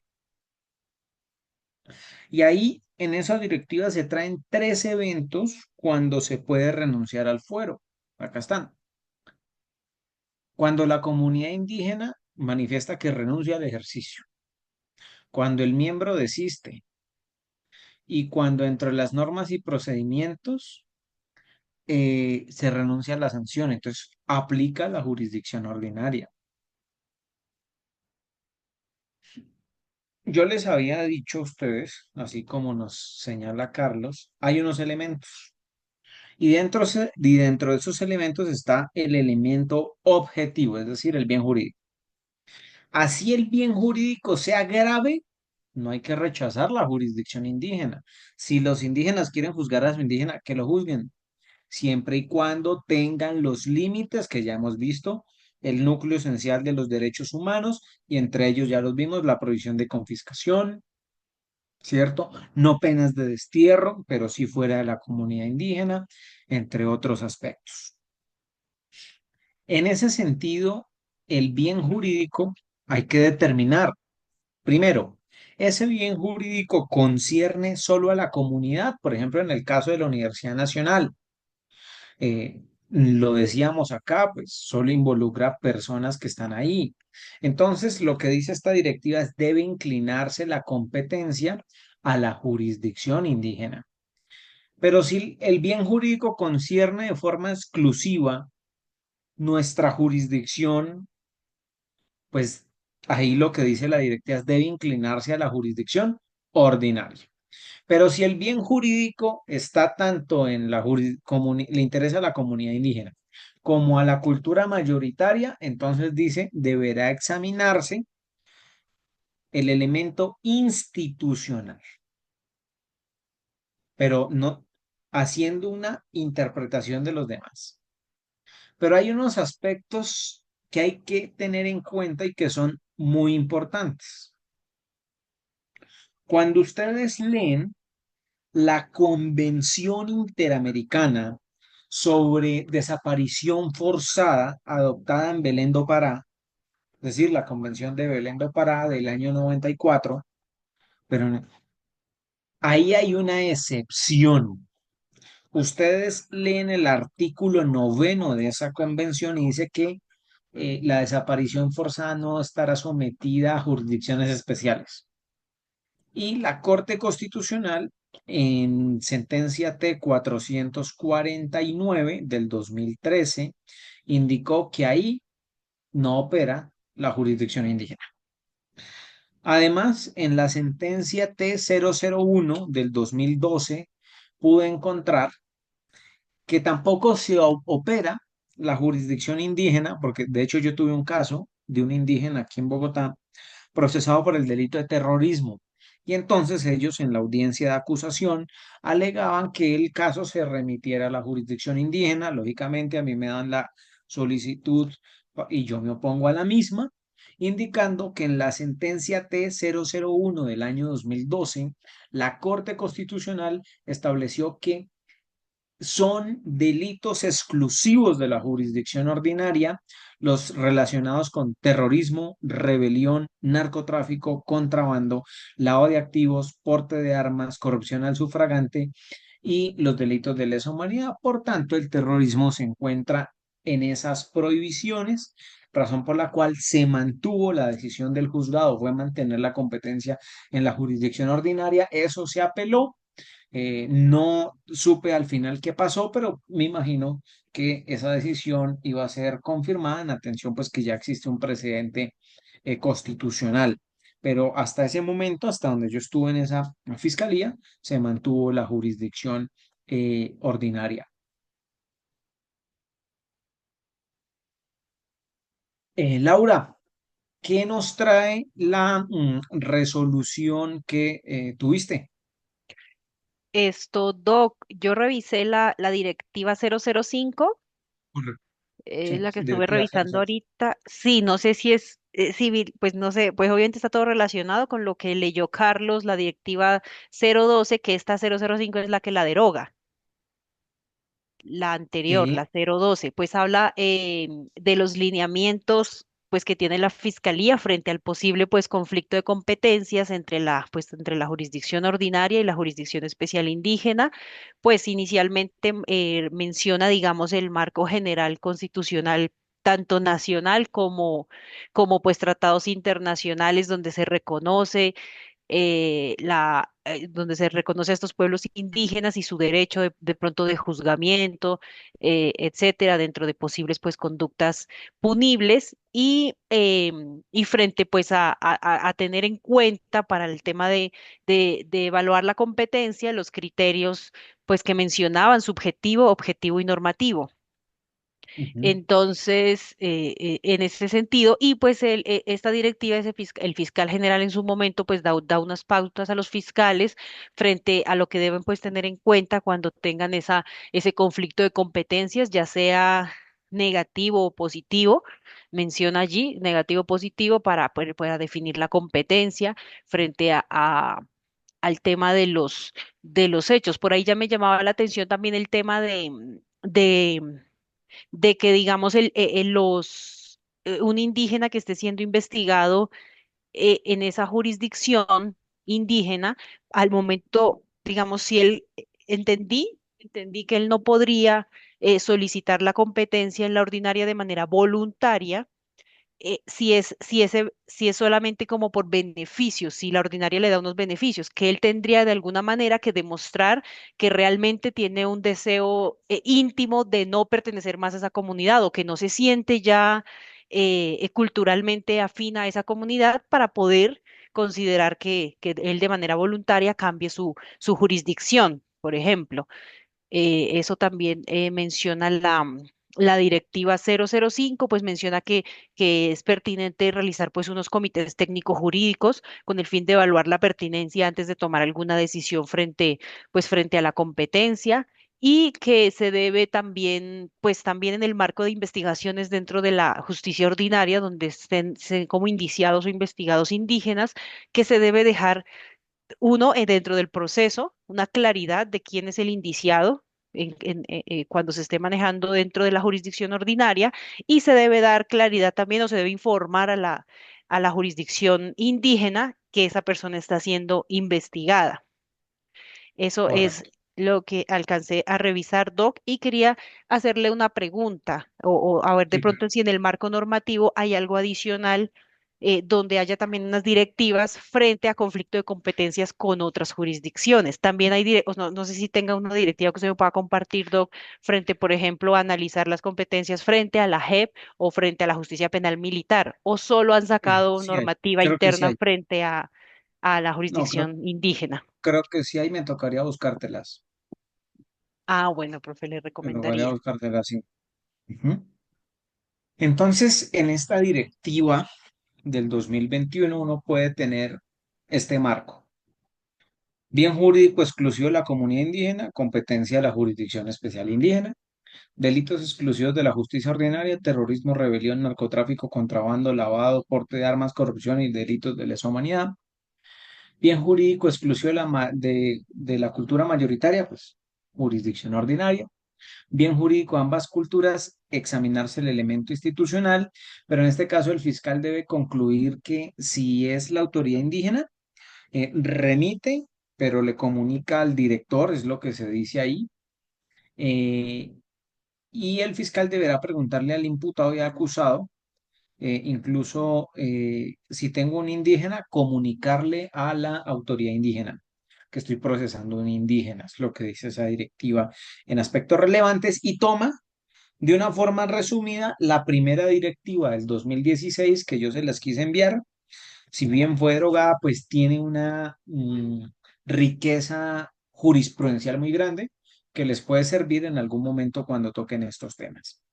Y ahí en esa directiva se traen 3 eventos cuando se puede renunciar al fuero. Acá están. Cuando la comunidad indígena manifiesta que renuncia al ejercicio, cuando el miembro desiste y cuando entre las normas y procedimientos se renuncia a la sanción, entonces aplica la jurisdicción ordinaria. Yo les había dicho a ustedes, así como nos señala Carlos, hay unos elementos. Y dentro de esos elementos está el elemento objetivo, es decir, el bien jurídico. Así el bien jurídico sea grave, no hay que rechazar la jurisdicción indígena. Si los indígenas quieren juzgar a su indígena, que lo juzguen, siempre y cuando tengan los límites que ya hemos visto, el núcleo esencial de los derechos humanos, y entre ellos ya los vimos, la prohibición de confiscación, ¿cierto? No penas de destierro, pero sí fuera de la comunidad indígena, entre otros aspectos. En ese sentido, el bien jurídico hay que determinar, primero, ese bien jurídico concierne solo a la comunidad, por ejemplo, en el caso de la Universidad Nacional. Lo decíamos acá, pues solo involucra personas que están ahí. Entonces, lo que dice esta directiva es debe inclinarse la competencia a la jurisdicción indígena. Pero si el bien jurídico concierne de forma exclusiva nuestra jurisdicción, pues ahí lo que dice la directiva es debe inclinarse a la jurisdicción ordinaria. Pero si el bien jurídico está tanto en le interesa a la comunidad indígena como a la cultura mayoritaria, entonces dice, deberá examinarse el elemento institucional, pero no haciendo una interpretación de los demás. Pero hay unos aspectos que hay que tener en cuenta y que son muy importantes. Cuando ustedes leen la Convención Interamericana sobre Desaparición Forzada adoptada en Belén do Pará, es decir, la Convención de Belén do Pará del año 94, pero ahí hay una excepción. Ustedes leen el artículo 9 de esa convención y dice que la desaparición forzada no estará sometida a jurisdicciones especiales. Y la Corte Constitucional, en sentencia T-449 del 2013, indicó que ahí no opera la jurisdicción indígena. Además, en la sentencia T-001 del 2012, pude encontrar que tampoco se opera la jurisdicción indígena, porque de hecho yo tuve un caso de un indígena aquí en Bogotá procesado por el delito de terrorismo. Y entonces ellos en la audiencia de acusación alegaban que el caso se remitiera a la jurisdicción indígena. Lógicamente a mí me dan la solicitud y yo me opongo a la misma, indicando que en la sentencia T-001 del año 2012, la Corte Constitucional estableció que son delitos exclusivos de la jurisdicción ordinaria, los relacionados con terrorismo, rebelión, narcotráfico, contrabando, lavado de activos, porte de armas, corrupción al sufragante y los delitos de lesa humanidad. Por tanto, el terrorismo se encuentra en esas prohibiciones, razón por la cual se mantuvo la decisión del juzgado, fue mantener la competencia en la jurisdicción ordinaria. Eso se apeló. No supe al final qué pasó, pero me imagino que esa decisión iba a ser confirmada en atención, pues que ya existe un precedente constitucional. Pero hasta ese momento, hasta donde yo estuve en esa fiscalía, se mantuvo la jurisdicción ordinaria. Laura, ¿qué nos trae la resolución que tuviste? Doc, yo revisé la directiva 005, Correcto. es Sí, la que estuve directiva revisando 00. ahorita. Sí, no sé si es civil, pues no sé, pues obviamente está todo relacionado con lo que leyó Carlos, la directiva 012, que esta 005 es la que la deroga. La anterior, Sí. la 012, pues habla de los lineamientos pues que tiene la fiscalía frente al posible pues conflicto de competencias entre la jurisdicción ordinaria y la jurisdicción especial indígena. Pues inicialmente menciona, digamos, el marco general constitucional tanto nacional como pues tratados internacionales donde se reconoce donde se reconoce a estos pueblos indígenas y su derecho de pronto de juzgamiento, etcétera, dentro de posibles pues conductas punibles y frente pues a tener en cuenta para el tema de evaluar la competencia, los criterios pues que mencionaban subjetivo, objetivo y normativo. Ujú. Entonces, en ese sentido, y pues esta directiva, el fiscal general en su momento, pues da unas pautas a los fiscales frente a lo que deben pues tener en cuenta cuando tengan ese conflicto de competencias, ya sea negativo o positivo. Menciona allí negativo o positivo para definir la competencia frente al tema de los hechos. Por ahí ya me llamaba la atención también el tema de que, digamos, un indígena que esté siendo investigado en esa jurisdicción indígena, al momento, digamos, si él, entendí que él no podría solicitar la competencia en la ordinaria de manera voluntaria, si es solamente como por beneficios, si la ordinaria le da unos beneficios, que él tendría de alguna manera que demostrar que realmente tiene un deseo íntimo de no pertenecer más a esa comunidad o que no se siente ya culturalmente afín a esa comunidad para poder considerar que él de manera voluntaria cambie su jurisdicción, por ejemplo. Eso también menciona la directiva 005, pues menciona que es pertinente realizar pues unos comités técnicos jurídicos con el fin de evaluar la pertinencia antes de tomar alguna decisión frente a la competencia. Y que se debe también, pues también en el marco de investigaciones dentro de la justicia ordinaria, donde estén como indiciados o investigados indígenas, que se debe dejar uno, dentro del proceso, una claridad de quién es el indiciado cuando se esté manejando dentro de la jurisdicción ordinaria, y se debe dar claridad también o se debe informar a la jurisdicción indígena que esa persona está siendo investigada. Eso es Correcto. lo que alcancé a revisar, Doc, y quería hacerle una pregunta, o a ver de Sí, pronto si en el marco normativo hay algo adicional donde haya también unas directivas frente a conflicto de competencias con otras jurisdicciones. También no sé si tenga una directiva que se me pueda compartir, Doc, frente, por ejemplo, a analizar las competencias frente a la JEP o frente a la justicia penal militar, o solo han sacado sí hay. normativa Creo que sí interna hay. frente a la No, jurisdicción indígena. creo que sí hay, me tocaría buscártelas. Ah, bueno, profe, le Me tocaría recomendaría. buscártelas, sí. Ujú. Entonces, en esta directiva del 2021 uno puede tener este marco. Bien jurídico exclusivo de la comunidad indígena, competencia de la Jurisdicción Especial Indígena, delitos exclusivos de la justicia ordinaria, terrorismo, rebelión, narcotráfico, contrabando, lavado, porte de armas, corrupción y delitos de lesa humanidad. Bien jurídico exclusivo de la cultura mayoritaria, pues jurisdicción ordinaria. Bien jurídico de ambas culturas, examinarse el elemento institucional, pero en este caso el fiscal debe concluir que si es la autoridad indígena, remite, pero le comunica al director, es lo que se dice ahí, eh, y el fiscal deberá preguntarle al imputado y acusado, incluso si tengo un indígena, comunicarle a la autoridad indígena que estoy procesando un indígena, es lo que dice esa directiva en aspectos relevantes y toma de una forma resumida la primera directiva del 2016 que yo se las quise enviar. Si bien fue derogada, pues tiene una riqueza jurisprudencial muy grande que les puede servir en algún momento cuando toquen estos temas.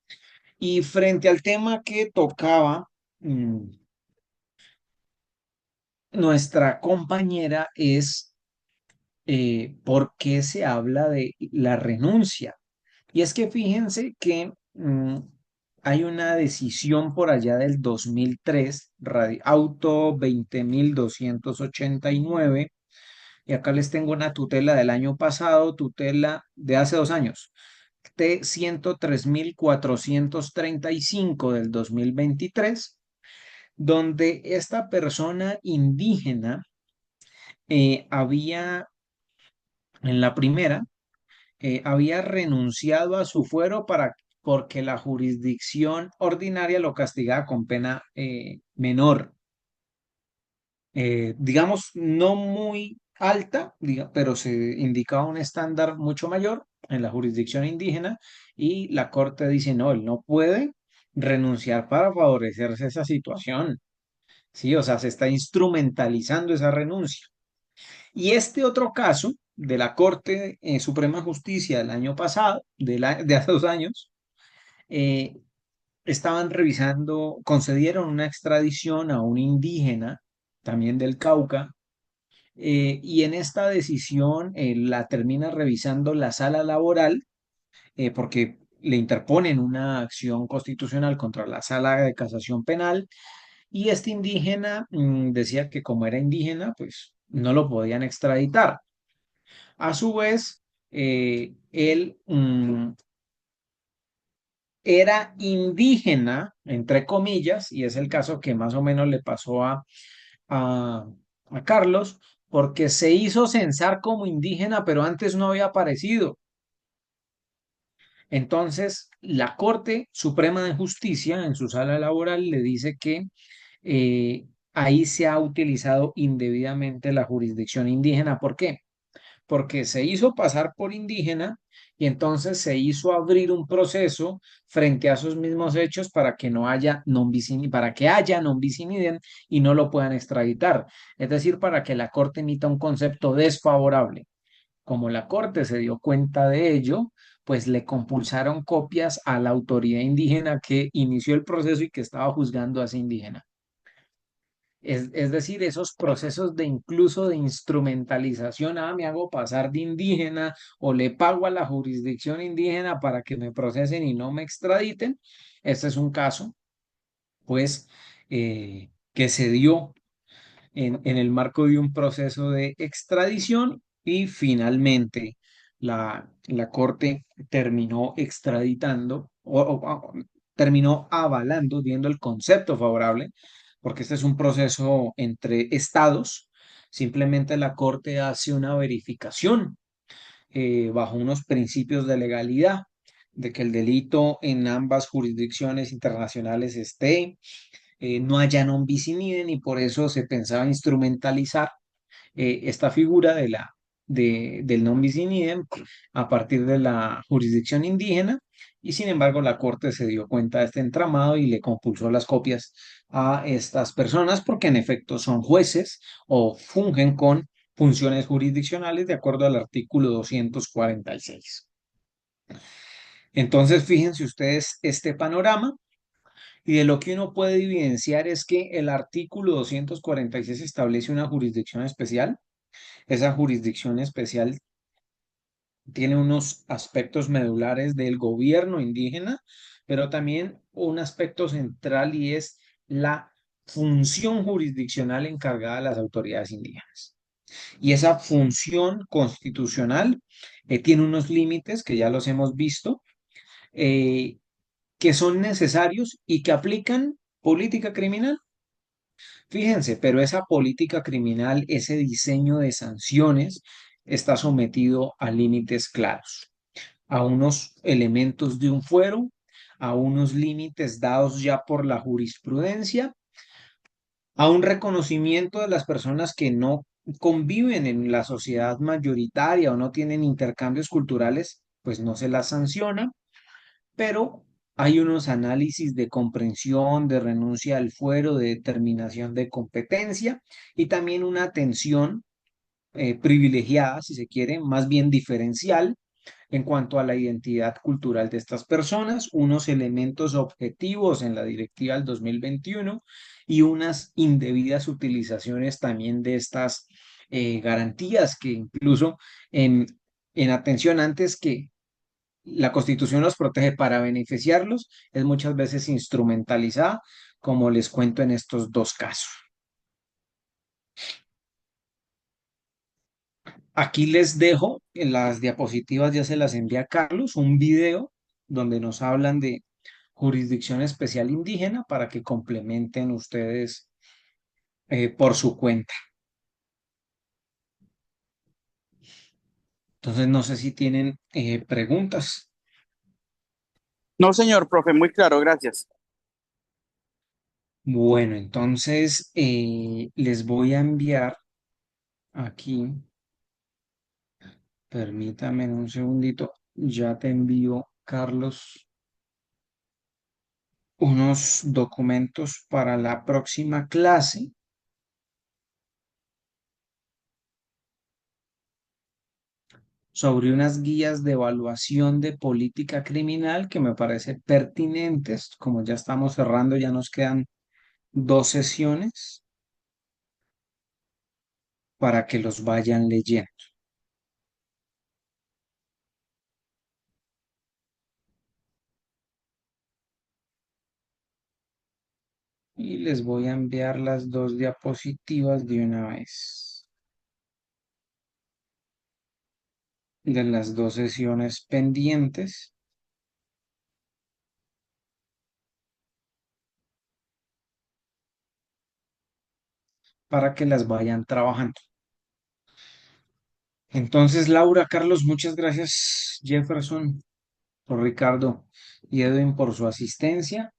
Y frente al tema que tocaba mm, nuestra compañera es por qué se habla de la renuncia. Y es que fíjense que hay una decisión por allá del 2003, Auto 20.289, y acá les tengo una tutela del año pasado, tutela de hace 2 años, T 103.435 del 2023, donde esta persona indígena había, en la primera, había renunciado a su fuero porque la jurisdicción ordinaria lo castigaba con pena menor, digamos, no muy alta, pero se indicaba un estándar mucho mayor en la jurisdicción indígena y la corte dice, no, él no puede renunciar para favorecerse esa situación. Sí, o sea, se está instrumentalizando esa renuncia. Y este otro caso de la Corte Suprema de Justicia del año pasado, de hace 2 años, eh, estaban revisando, concedieron una extradición a un indígena, también del Cauca, y en esta decisión la termina revisando la sala laboral, porque le interponen una acción constitucional contra la sala de casación penal, y este indígena decía que como era indígena, pues no lo podían extraditar. A su vez, él era indígena, entre comillas, y es el caso que más o menos le pasó a, a Carlos, porque se hizo censar como indígena, pero antes no había aparecido. Entonces, la Corte Suprema de Justicia, en su sala laboral, le dice que ahí se ha utilizado indebidamente la jurisdicción indígena. ¿Por qué? Porque se hizo pasar por indígena y entonces se hizo abrir un proceso frente a esos mismos hechos para que no haya non bis in- para que haya non bis in idem y no lo puedan extraditar. Es decir, para que la Corte emita un concepto desfavorable. Como la Corte se dio cuenta de ello, pues le compulsaron copias a la autoridad indígena que inició el proceso y que estaba juzgando a ese indígena. Es decir, esos procesos de incluso de instrumentalización, me hago pasar de indígena o le pago a la jurisdicción indígena para que me procesen y no me extraditen. Este es un caso, pues, que se dio en el marco de un proceso de extradición y finalmente la Corte terminó extraditando o terminó avalando, viendo el concepto favorable, porque este es un proceso entre estados. Simplemente la Corte hace una verificación bajo unos principios de legalidad, de que el delito en ambas jurisdicciones internacionales esté, no haya non bis in idem y por eso se pensaba instrumentalizar esta figura del non bis in idem a partir de la jurisdicción indígena y sin embargo la Corte se dio cuenta de este entramado y le compulsó las copias a estas personas porque en efecto son jueces o fungen con funciones jurisdiccionales de acuerdo al artículo 246. Entonces, fíjense ustedes este panorama. Y de lo que uno puede evidenciar es que el artículo 246 establece una jurisdicción especial. Esa jurisdicción especial tiene unos aspectos medulares del gobierno indígena, pero también un aspecto central y es la función jurisdiccional encargada de las autoridades indígenas. Y esa función constitucional tiene unos límites que ya los hemos visto, eh, que son necesarios y que aplican política criminal. Fíjense, pero esa política criminal, ese diseño de sanciones está sometido a límites claros, a unos elementos de un fuero, a unos límites dados ya por la jurisprudencia, a un reconocimiento de las personas que no conviven en la sociedad mayoritaria o no tienen intercambios culturales, pues no se las sanciona, pero hay unos análisis de comprensión, de renuncia al fuero, de determinación de competencia y también una atención privilegiada, si se quiere, más bien diferencial en cuanto a la identidad cultural de estas personas, unos elementos objetivos en la directiva del 2021 y unas indebidas utilizaciones también de estas garantías que incluso en, en atención antes que la Constitución los protege para beneficiarlos, es muchas veces instrumentalizada, como les cuento en estos dos casos. Aquí les dejo en las diapositivas, ya se las envía Carlos, un video donde nos hablan de jurisdicción especial indígena para que complementen ustedes por su cuenta. Entonces, no sé si tienen preguntas. No, señor profe, muy claro, gracias. Bueno, entonces les voy a enviar aquí, permítame un segundito, ya te envío, Carlos, unos documentos para la próxima clase sobre unas guías de evaluación de política criminal que me parece pertinentes. Como ya estamos cerrando, ya nos quedan dos sesiones para que los vayan leyendo. Y les voy a enviar las dos diapositivas de una vez. de las dos sesiones pendientes para que las vayan trabajando. Entonces, Laura, Carlos, muchas gracias, Jefferson, por Ricardo y Edwin por su asistencia.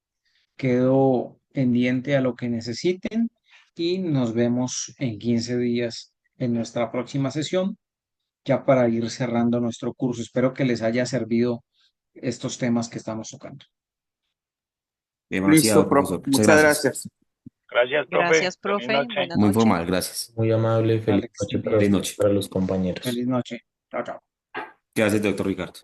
Quedo pendiente a lo que necesiten y nos vemos en 15 días en nuestra próxima sesión, ya para ir cerrando nuestro curso. Espero que les haya servido estos temas que estamos tocando. Demasiado, Listo, profe. profesor. Muchas Muchas gracias. gracias. Gracias, profe. Gracias, Feliz profe. noche. Buenas Muy noches. formal, gracias. Muy amable, Dale, feliz que estén noche bien. Feliz noche. para los compañeros. Feliz noche. Chao, chao. ¿Qué hace, doctor Ricardo?